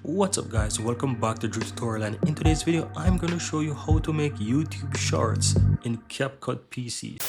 What's up guys, welcome back to Drew Tutorial, and in today's video I'm going to show you how to make YouTube shorts in CapCut PC.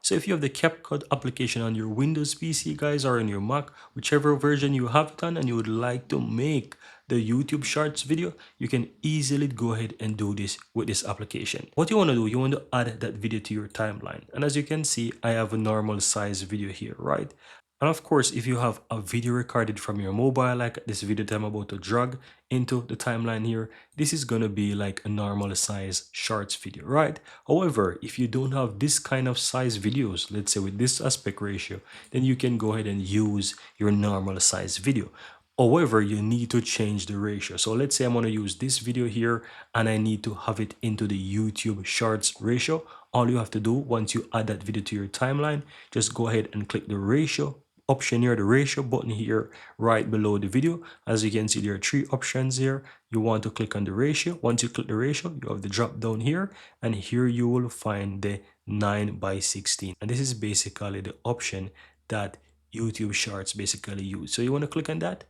So if you have the CapCut application on your Windows PC guys, or on your Mac, whichever version you have it on, and you would like to make the YouTube shorts video, you can easily go ahead and do this with this application. What you want to do, you want to add that video to your timeline, and as you can see I have a normal size video here, right? And of course, if you have a video recorded from your mobile, like this video that I'm about to drag into the timeline here, this is going to be like a normal size shorts video, right? However, if you don't have this kind of size videos, let's say with this aspect ratio, then you can go ahead and use your normal size video. However, you need to change the ratio. So let's say I'm going to use this video here and I need to have it into the YouTube shorts ratio. All you have to do once you add that video to your timeline, just go ahead and click the ratio option here, the ratio button here right below the video. As you can see, there are three options here. You want to click on the ratio. Once you click the ratio, you have the drop down here, and here you will find the 9:16, and this is basically the option that YouTube shorts basically use. So you want to click on that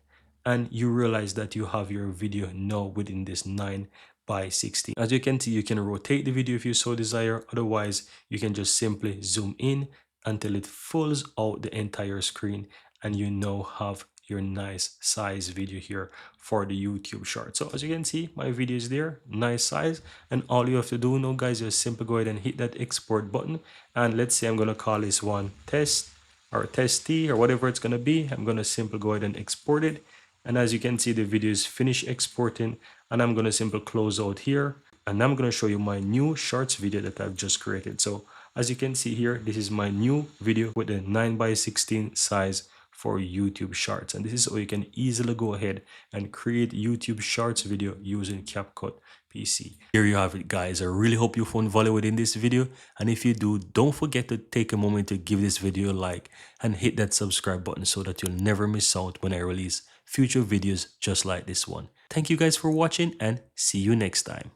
and you realize that you have your video now within this 9:16. As you can see, you can rotate the video if you so desire. Otherwise, you can just simply zoom in until it fills out the entire screen, and you now have your nice size video here for the YouTube short. So as you can see, my video is there, nice size, and all you have to do now guys is simply go ahead and hit that export button, and let's say I'm going to call this one test or testy or whatever it's going to be. I'm going to simply go ahead and export it, and as you can see, the video is finished exporting, and I'm going to simply close out here, and I'm going to show you my new shorts video that I've just created. So as you can see here, this is my new video with a 9:16 size for YouTube shorts, and this is how you can easily go ahead and create YouTube shorts video using CapCut PC. Here you have it guys. I really hope you found value within this video, and if you do, don't forget to take a moment to give this video a like and hit that subscribe button so that you'll never miss out when I release future videos just like this one. Thank you guys for watching, and see you next time.